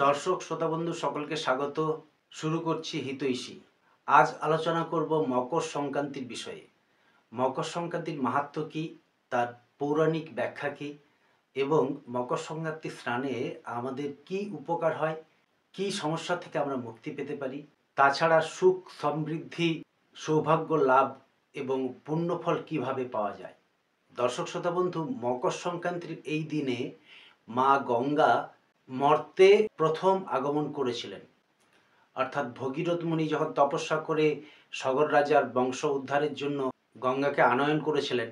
দর্শক শ্রোতাবন্ধু সকলকে স্বাগত। শুরু করছি হিতৈষী। আজ আলোচনা করব মকর সংক্রান্তির বিষয়ে। মকর সংক্রান্তির মাহাত্ম্য কী, তার পৌরাণিক ব্যাখ্যা কী এবং মকর সংক্রান্তি স্নানে আমাদের কি উপকার হয়, কি সমস্যা থেকে আমরা মুক্তি পেতে পারি, তাছাড়া সুখ সমৃদ্ধি সৌভাগ্য লাভ এবং পুণ্যফল কিভাবে পাওয়া যায়। দর্শক শ্রোতাবন্ধু, মকর সংক্রান্তির এই দিনে মা গঙ্গা মর্তে প্রথম আগমন করেছিলেন। অর্থাৎ ভগীরথ মুনি যখন তপস্যা করে সগর রাজার বংশ উদ্ধারের জন্য গঙ্গাকে আনয়ন করেছিলেন,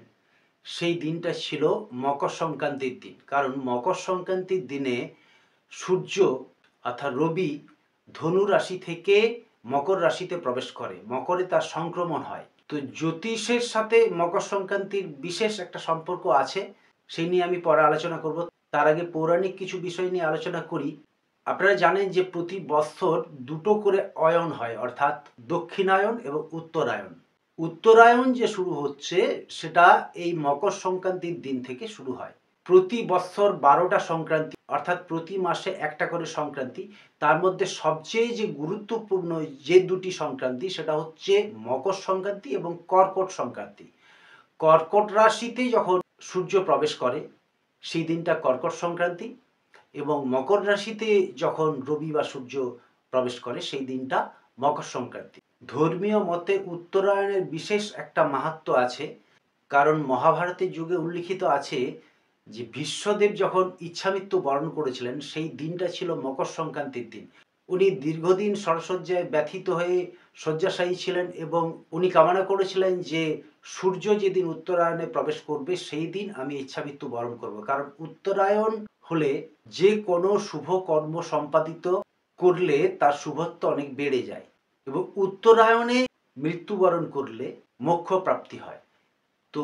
সেই দিনটা ছিল মকর সংক্রান্তির দিন। কারণ মকর সংক্রান্তির দিনে সূর্য অর্থাৎ রবি ধনু রাশি থেকে মকর রাশিতে প্রবেশ করে, মকরে তার সংক্রমণ হয়। তো জ্যোতিষের সাথে মকর সংক্রান্তির বিশেষ একটা সম্পর্ক আছে, সেই নিয়ে আমি পরে আলোচনা করব। তার আগে পৌরাণিক কিছু বিষয় নিয়ে আলোচনা করি। আপনারা জানেন যে প্রতি বছর দুটো করে অয়ন হয়, অর্থাৎ দক্ষিণায়ন এবং উত্তরায়ণ। উত্তরায়ণ যে শুরু হচ্ছে সেটা এই মকর সংক্রান্তির দিন থেকে শুরু হয়। প্রতি বছর 12টা সংক্রান্তি, অর্থাৎ প্রতি মাসে একটা করে সংক্রান্তি। তার মধ্যে সবচেয়ে যে গুরুত্বপূর্ণ যে দুটি সংক্রান্তি সেটা হচ্ছে মকর সংক্রান্তি এবং কর্কট সংক্রান্তি। কর্কট রাশিতে যখন সূর্য প্রবেশ করে সেই দিনটা কর্কট সংক্রান্তি, এবং মকর রাশিতে যখন রবি বা সূর্য প্রবেশ করে সেই দিনটা মকর সংক্রান্তি। ধর্মীয় মতে উত্তরায়ণের বিশেষ একটা মাহাত্ম্য আছে, কারণ মহাভারতের যুগে উল্লিখিত আছে যে ভীষ্মদেব যখন ইচ্ছামৃত্যু বরণ করেছিলেন সেই দিনটা ছিল মকর সংক্রান্তির দিন। উনি দীর্ঘদিন শরশয্যায় ব্যথিত হয়ে শয্যাশায়ী ছিলেন এবং উনি কামনা করেছিলেন যে সূর্য যেদিন উত্তরায়ণে প্রবেশ করবে সেই দিন আমি ইচ্ছামৃত্যু বরণ করব। কারণ উত্তরায়ণ হলে যে কোনো শুভ কর্ম সম্পাদিত করলে তার শুভত্ব অনেক বেড়ে যায়, এবং উত্তরায়ণে মৃত্যুবরণ করলে মোক্ষ প্রাপ্তি হয়। তো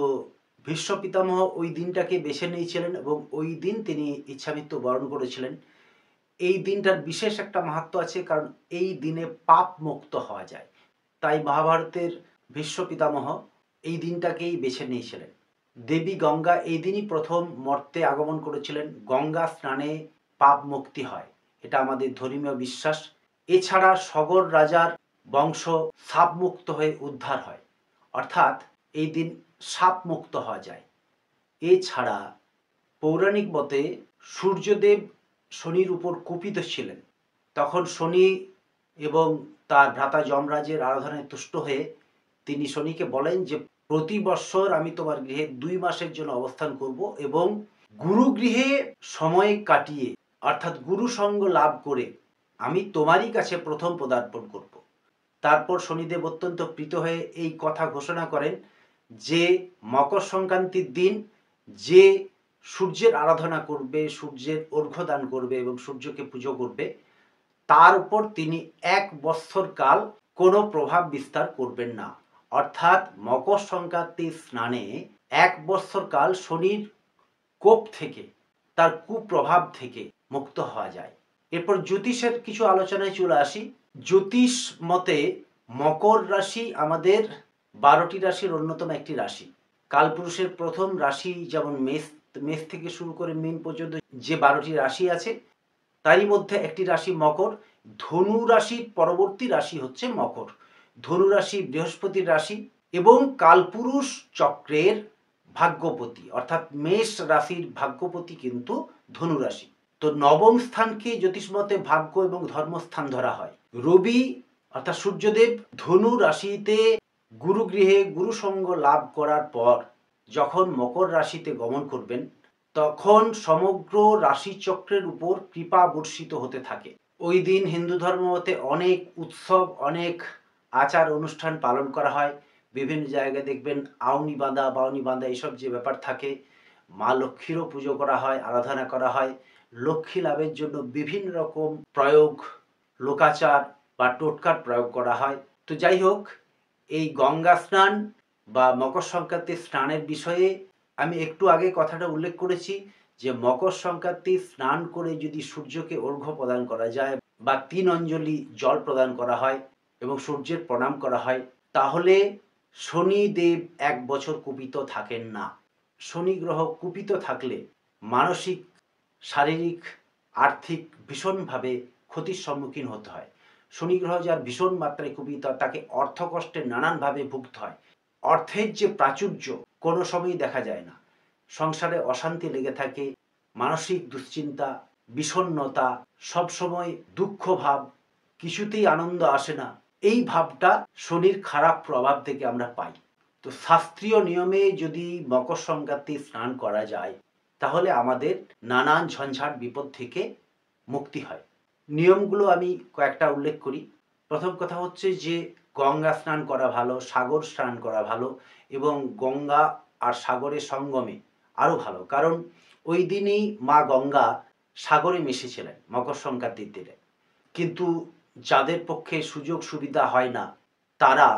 ভীষ্ম পিতামহ ওই দিনটাকে বেছে নিয়েছিলেন এবং ওই দিন তিনি ইচ্ছামৃত্যু বরণ করেছিলেন। এই দিনটার বিশেষ একটা মাহাত্ম্য আছে, কারণ এই দিনে পাপ মুক্ত হওয়া যায়। তাই মহাভারতের ভীষ্ম পিতামহ এই দিনটাকেই বেছে নিয়েছিলেন। দেবী গঙ্গা এই দিনই প্রথম মর্তে আগমন করেছিলেন। গঙ্গা স্নানে পাপ মুক্তি হয়, এটা আমাদের ধর্মীয় বিশ্বাস। এছাড়া সগর রাজার বংশ সাপ মুক্ত হয়ে উদ্ধার হয়, অর্থাৎ এই দিন সাপ মুক্ত হওয়া যায়। এছাড়া পৌরাণিক মতে সূর্যদেব শনির উপর কুপিত ছিলেন। তখন শনি এবং তার ভ্রাতা যমরাজের আরাধনায় তুষ্ট হয়ে তিনি শনিকে বলেন যে প্রতি বৎসর আমি তোমার গৃহে 2 মাসের জন্য অবস্থান করব এবং গুরুগৃহে সময় কাটিয়ে অর্থাৎ গুরু সঙ্গ লাভ করে আমি তোমারই কাছে প্রথম পদার্পণ করব। তারপর শনিদেব অত্যন্ত প্রীত হয়ে এই কথা ঘোষণা করেন যে মকর সংক্রান্তির দিন যে সূর্যের আরাধনা করবে, সূর্যের অর্ঘ্য দান করবে এবং সূর্যকে পুজো করবে, তার উপর তিনি 1 বৎসর কাল কোনো প্রভাব বিস্তার করবেন না। অর্থাৎ মকর সংক্রান্তি স্নানে 1 বৎসর কাল শনির কোপ থেকে, তার কুপ্রভাব থেকে মুক্ত হওয়া যায়। এরপর জ্যোতিষের কিছু আলোচনায় চলে আসি। জ্যোতিষ মতে মকর রাশি আমাদের 12টি রাশির অন্যতম একটি রাশি। কালপুরুষের প্রথম রাশি যেমন মেষ থেকে শুরু করে মীন পর্যন্ত যে 12টি রাশি আছে তারই মধ্যে একটি রাশি মকর। ধনু রাশির পরবর্তী রাশি হচ্ছে মকর। ধনু রাশি বৃহস্পতির রাশি এবং কালপুরুষ চক্রের ভাগ্যপতি অর্থাৎ মেষ রাশির ভাগ্যপতি কিন্তু ধনু রাশি। তো নবম স্থানকে জ্যোতিষমতে ভাগ্য এবং ধর্মস্থান ধরা হয়। রবি অর্থাৎ সূর্যদেব ধনু রাশিতে গুরুগৃহে গুরুসঙ্গ লাভ করার পর যখন মকর রাশিতে গমন করবেন তখন সমগ্র রাশিচক্রের উপর কৃপা বর্ষিত হতে থাকে। ওই দিন হিন্দু ধর্ম মতে অনেক উৎসব, অনেক আচার অনুষ্ঠান পালন করা হয়। বিভিন্ন জায়গায় দেখবেন আউনি বাঁধা, বাউনি বাঁধা এইসব যে ব্যাপার থাকে। মা লক্ষ্মীরও পুজো করা হয়, আরাধনা করা হয়। লক্ষ্মী লাভের জন্য বিভিন্ন রকম প্রয়োগ, লোকাচার বা টোটকার প্রয়োগ করা হয়। তো যাই হোক, এই গঙ্গা স্নান বা মকর সংক্রান্তির স্নানের বিষয়ে আমি একটু আগে কথাটা উল্লেখ করেছি যে মকর সংক্রান্তি স্নান করে যদি সূর্যকে অর্ঘ্য প্রদান করা যায় বা 3 অঞ্জলি জল প্রদান করা হয় এবং সূর্যের প্রণাম করা হয়, তাহলে শনিদেব 1 বছর কুপিত থাকেন না। শনি গ্রহ কুপিত থাকলে মানসিক, শারীরিক, আর্থিক ভীষণভাবে ক্ষতির সম্মুখীন হতে হয়। শনি গ্রহ যার ভীষণ মাত্রায় কুপিত তাকে অর্থকষ্টে নানানভাবে ভুগতে হয়। অর্থের যে প্রাচুর্য কোনো সময়ই দেখা যায় না। সংসারে অশান্তি লেগে থাকে, মানসিক দুশ্চিন্তা, বিষণ্ণতা, সবসময় দুঃখ ভাব, কিছুতেই আনন্দ আসে না। এই ভাবটা শনির খারাপ প্রভাব থেকে আমরা পাই। তো শাস্ত্রীয় নিয়মে যদি মকর সংক্রান্তি স্নান করা যায় তাহলে আমাদের নানান ঝঞ্ঝাট বিপদ থেকে মুক্তি হয়। নিয়মগুলো আমি কয়েকটা উল্লেখ করি। প্রথম কথা হচ্ছে যে গঙ্গা স্নান করা ভালো, সাগর স্নান করা ভালো এবং গঙ্গা আর সাগরের সঙ্গমে আরও ভালো। কারণ ওই দিনই মা গঙ্গা সাগরে মিশেছিলেন মকর সংক্রান্তির দিনে। কিন্তু যাদের পক্ষে সুযোগ সুবিধা হয় না তারা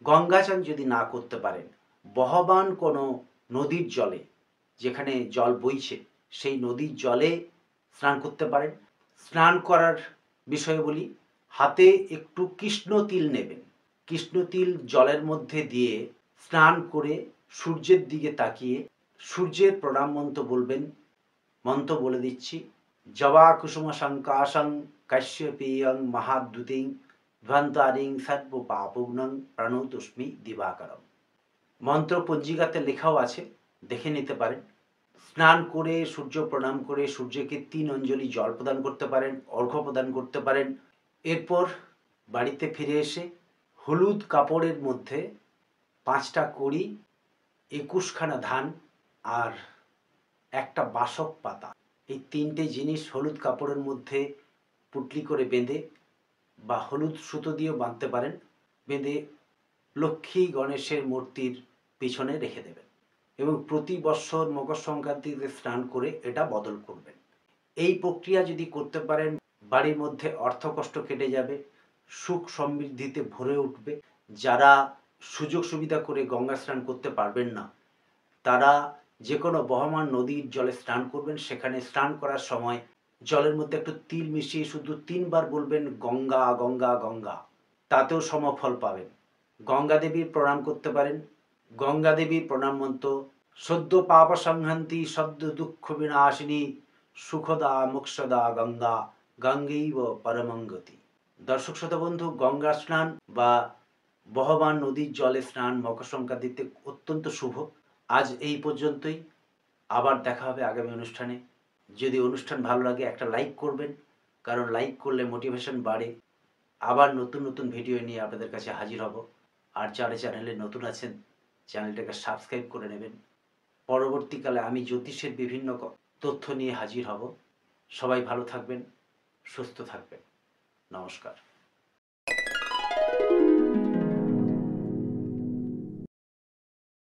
গঙ্গাচান যদি না করতে পারেন বহমান কোনো নদীর জলে, যেখানে জল বইছে সেই নদীর জলে স্নান করতে পারেন। স্নান করার বিষয়ে বলি, হাতে একটু কৃষ্ণ তিল নেবেন। কৃষ্ণ তিল জলের মধ্যে দিয়ে স্নান করে সূর্যের দিকে তাকিয়ে সূর্যের প্রণাম মন্ত্র বলবেন। মন্ত্র বলে দিচ্ছি, জবা কুসুম সংকাশং কাশ্যপেয়ং মহাদ্যুতিং ধ্বন্তারিং সর্ব পাপগ্নং প্রণতস্মি দিবাকরম। মন্ত্র পঞ্জিকাতে লেখাও আছে, দেখে নিতে পারেন। স্নান করে সূর্য প্রণাম করে সূর্যকে 3 অঞ্জলি জল প্রদান করতে পারেন, অর্ঘ্য প্রদান করতে পারেন। এরপর বাড়িতে ফিরে এসে হলুদ কাপড়ের মধ্যে 5টা কড়ি, 21খানা ধান আর একটা বাসক পাতা, এই 3টে জিনিস হলুদ কাপড়ের মধ্যে পুটলি করে বেঁধে বা হলুদ সুতো দিয়েও বাঁধতে পারেন, বেঁধে লক্ষ্মী গণেশের মূর্তির পিছনে রেখে দেবেন এবং প্রতি বৎসর মকর সংক্রান্তিতে স্নান করে এটা বদল করবেন। এই প্রক্রিয়া যদি করতে পারেন বাড়ির মধ্যে অর্থকষ্ট কেটে যাবে, সুখ সমৃদ্ধিতে ভরে উঠবে। যারা সুযোগ সুবিধা করে গঙ্গা স্নান করতে পারবেন না তারা যে কোনো বহমান নদীর জলে স্নান করবেন। সেখানে স্নান করার সময় জলের মধ্যে একটু তিল মিশিয়ে শুধু 3বার বলবেন গঙ্গা গঙ্গা গঙ্গা, তাতেও সমফল পাবেন। গঙ্গা দেবীর প্রণাম করতে পারেন। গঙ্গা দেবীর প্রণাম মন্ত্র, সদ্য পাপ সংহান্তি সদ্য দুঃখ বিনাশিনী সুখদা মোক্ষদা গঙ্গা গঙ্গৈব পরমং গতি। দর্শক শ্রোতা বন্ধু, গঙ্গা স্নান বা বহমান নদীর জলে স্নান মকর সংক্রান্তিতে অত্যন্ত শুভ। আজ এই পর্যন্তই, আবার দেখা হবে আগামী অনুষ্ঠানে। যদি অনুষ্ঠান ভালো লাগে একটা লাইক করবেন, কারণ লাইক করলে মোটিভেশন বাড়ে। আবার নতুন নতুন ভিডিও নিয়ে আপনাদের কাছে হাজির হব। আর যারা চ্যানেলে নতুন আছেন চ্যানেলটাকে সাবস্ক্রাইব করে নেবেন। পরবর্তীকালে আমি জ্যোতিষের বিভিন্ন তথ্য নিয়ে হাজির হব। সবাই ভালো থাকবেন, সুস্থ থাকবেন। নমস্কার।